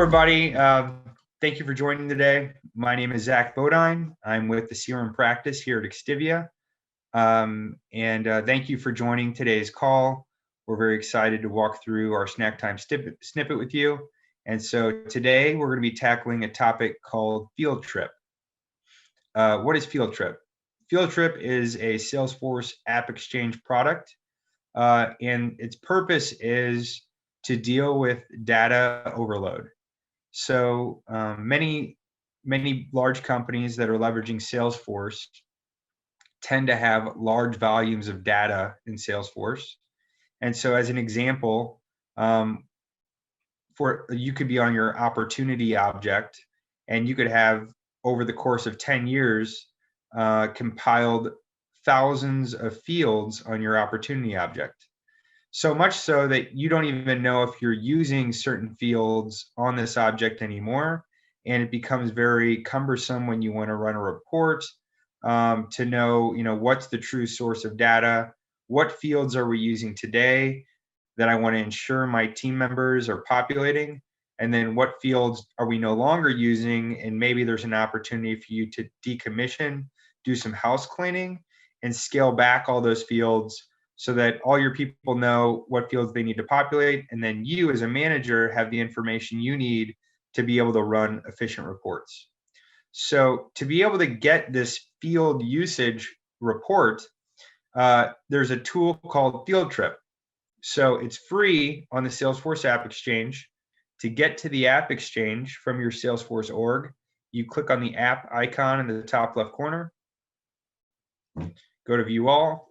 everybody. Thank you for joining today. My name is Zach Bodine. I'm with the CRM practice here at XTIVIA. Thank you for joining today's call. We're very excited to walk through our Snacktime Snippet with you. And so today we're going to be tackling a topic called Field Trip. What is Field Trip? Field Trip is a Salesforce App Exchange product, and its purpose is to deal with data overload. So many large companies that are leveraging Salesforce tend to have large volumes of data in Salesforce. And so as an example, you could be on your opportunity object, and you could have, over the course of 10 years, compiled thousands of fields on your opportunity object. So much so that you don't even know if you're using certain fields on this object anymore. And it becomes very cumbersome when you want to run a report to know, what's the true source of data, what fields are we using today that I want to ensure my team members are populating, and then what fields are we no longer using, and maybe there's an opportunity for you to decommission, do some house cleaning, and scale back all those fields so that all your people know what fields they need to populate, and then you as a manager have the information you need to be able to run efficient reports. So to be able to get this field usage report, there's a tool called Field Trip. So it's free on the Salesforce App Exchange. To get to the App Exchange from your Salesforce org, you click on the app icon in the top left corner, go to View All,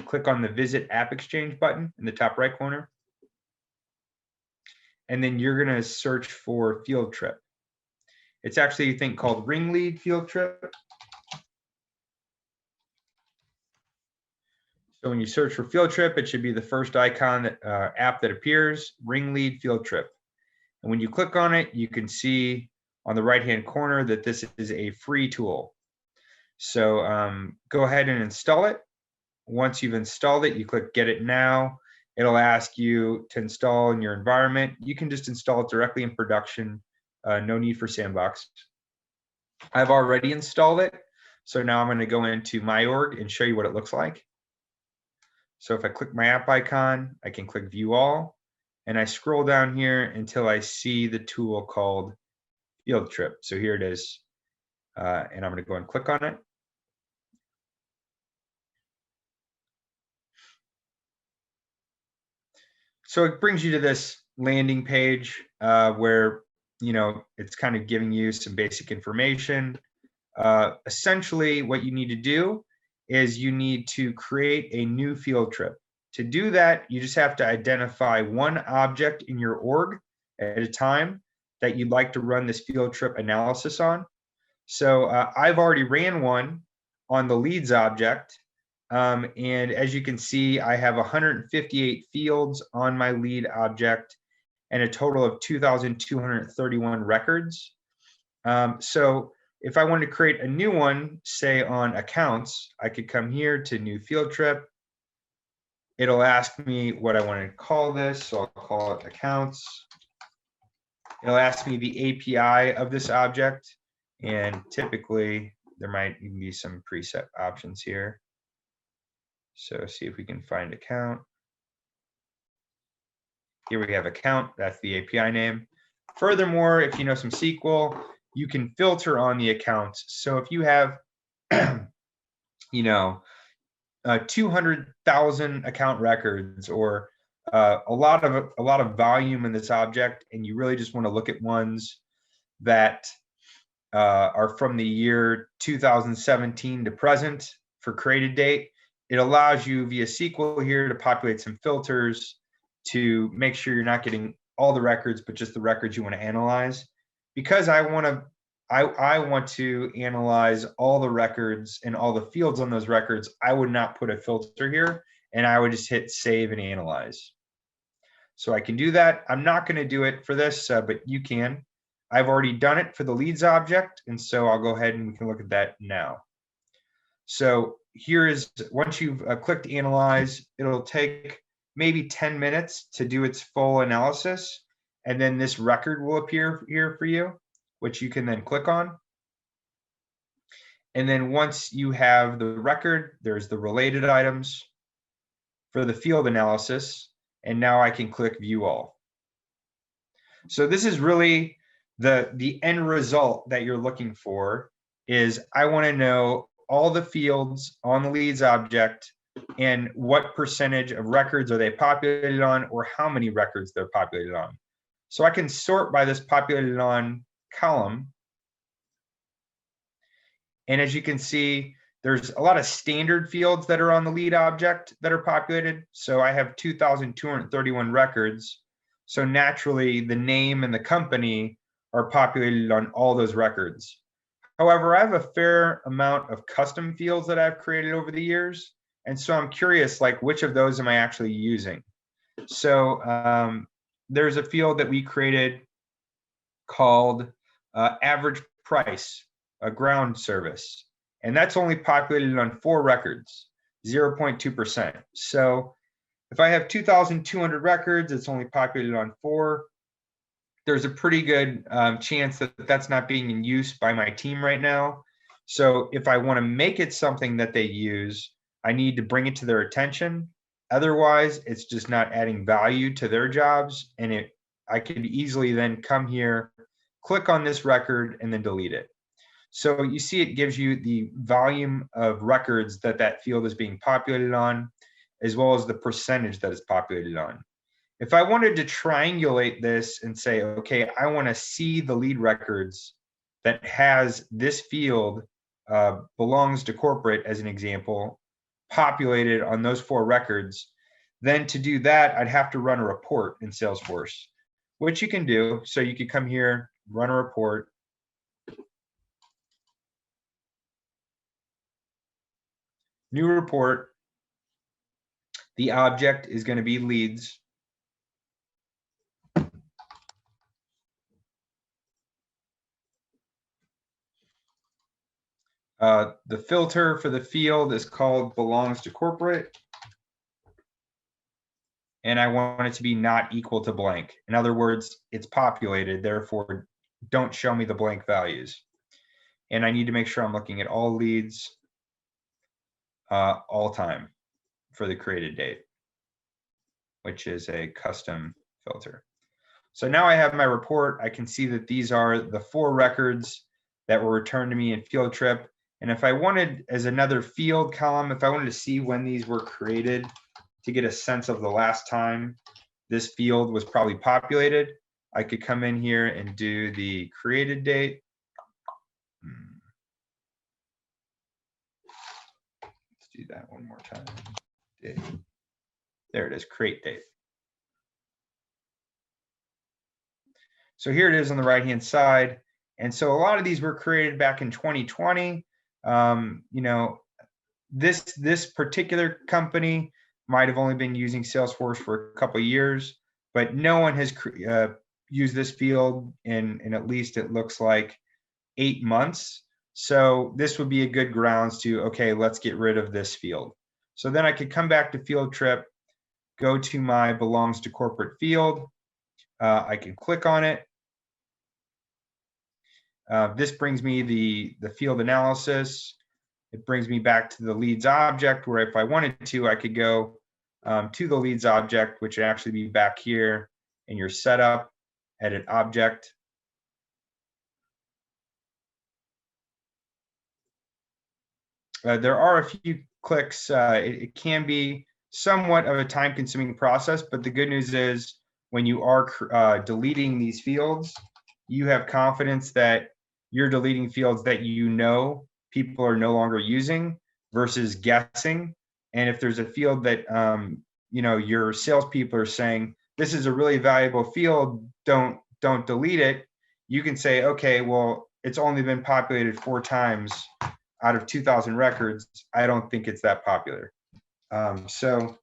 click on the Visit App Exchange button in the top right corner, and then you're going to search for Field Trip. It's actually a thing called Ring Lead Field Trip. So when you search for Field Trip, it should be the first icon app that appears, Ring Lead Field Trip. And when you click on it, you can see on the right-hand corner that this is a free tool. So go ahead and install it. Once you've installed it, you click Get It Now. It'll ask you to install in your environment. You can just install it directly in production. No need for sandbox. I've already installed it. So now I'm going to go into my org and show you what it looks like. So if I click my app icon, I can click View All, and I scroll down here until I see the tool called Field Trip. So here it is. And I'm going to go and click on it. So it brings you to this landing page where, it's kind of giving you some basic information. Essentially, what you need to do is you need to create a new field trip. To do that, you just have to identify one object in your org at a time that you'd like to run this field trip analysis on. So I've already ran one on the leads object. And as you can see, I have 158 fields on my lead object and a total of 2,231 records. So if I wanted to create a new one, say on accounts, I could come here to New Field Trip. It'll ask me what I want to call this, so I'll call it accounts. It'll ask me the API of this object, and typically there might even be some preset options here. So see if we can find account. Here we have account, that's the API name. Furthermore, if you know some SQL, you can filter on the accounts. So if you have, 200,000 account records or a lot of volume in this object, and you really just want to look at ones that are from the year 2017 to present for created date, it allows you via SQL here to populate some filters to make sure you're not getting all the records, but just the records you want to analyze. Because I want to analyze all the records and all the fields on those records, I would not put a filter here, and I would just hit Save and Analyze. So I can do that. I'm not going to do it for this, but you can. I've already done it for the leads object, and so I'll go ahead and we can look at that now. So here is, once you've clicked Analyze, it'll take maybe 10 minutes to do its full analysis. and then this record will appear here for you, which you can then click on. And then once you have the record, there's the related items for the field analysis, and now I can click View All. So this is really the end result that you're looking for. Is I want to know all the fields on the leads object and what percentage of records are they populated on, or how many records they're populated on. So I can sort by this populated on column. And as you can see, there's a lot of standard fields that are on the lead object that are populated. So I have 2,231 records. So naturally, the name and the company are populated on all those records. However, I have a fair amount of custom fields that I've created over the years. And so I'm curious, like, which of those am I actually using? So there's a field that we created called average price, a ground service. And that's only populated on 4 records, 0.2%. So if I have 2,200 records, it's only populated on 4. There's a pretty good chance that that's not being in use by my team right now. So if I want to make it something that they use, I need to bring it to their attention. Otherwise, it's just not adding value to their jobs. And I could easily then come here, click on this record, and then delete it. So you see it gives you the volume of records that that field is being populated on, as well as the percentage that is populated on. If I wanted to triangulate this and say, okay, I want to see the lead records that has this field belongs to corporate, as an example, populated on those 4 records, then to do that, I'd have to run a report in Salesforce, which you can do. So you could come here, run a report. New report. The object is going to be leads. The filter for the field is called belongs to corporate. And I want it to be not equal to blank. In other words, it's populated, therefore don't show me the blank values. And I need to make sure I'm looking at all leads all time for the created date, which is a custom filter. So now I have my report. I can see that these are the 4 records that were returned to me in field trip. And if I wanted, as another field column, if I wanted to see when these were created to get a sense of the last time this field was probably populated, I could come in here and do the created date. Let's do that one more time. Date. There it is, create date. So here it is on the right-hand side. And so a lot of these were created back in 2020. You know, this particular company might have only been using Salesforce for a couple of years, but no one has used this field in at least, it looks like, 8 months. So this would be a good grounds to, okay, let's get rid of this field. So then I could come back to field trip, go to my belongs to corporate field. I can click on it. This brings me the field analysis. It brings me back to the leads object, where if I wanted to, I could go to the leads object, which would actually be back here in your setup, edit object. There are a few clicks. It can be somewhat of a time-consuming process, but the good news is when you are deleting these fields, you have confidence that you're deleting fields that you know people are no longer using versus guessing. And if there's a field that you know, your salespeople are saying, this is a really valuable field, don't delete it, you can say, okay, well, it's only been populated 4 times out of 2,000 records. I don't think it's that popular. So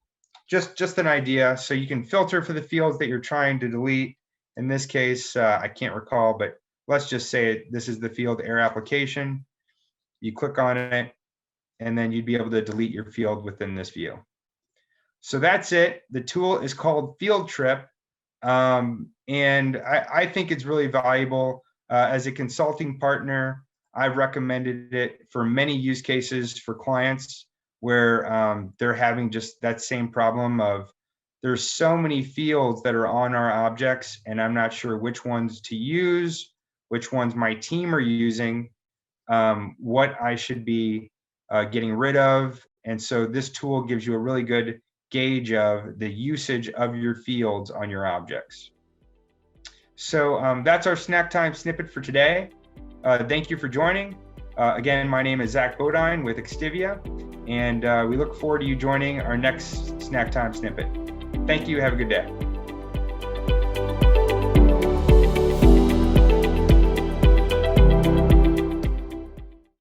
just an idea. So you can filter for the fields that you're trying to delete. In this case, I can't recall, but let's just say this is the field air application. You click on it, and then you'd be able to delete your field within this view. So that's it. The tool is called Field Trip. And I think it's really valuable. As a consulting partner, I've recommended it for many use cases for clients where they're having just that same problem of there's so many fields that are on our objects, and I'm not sure which ones to use, which ones my team are using, what I should be getting rid of. And so this tool gives you a really good gauge of the usage of your fields on your objects. So that's our snack time snippet for today. Thank you for joining. Again, my name is Zach Bodine with XTIVIA, and we look forward to you joining our next snack time snippet. Thank you. Have a good day.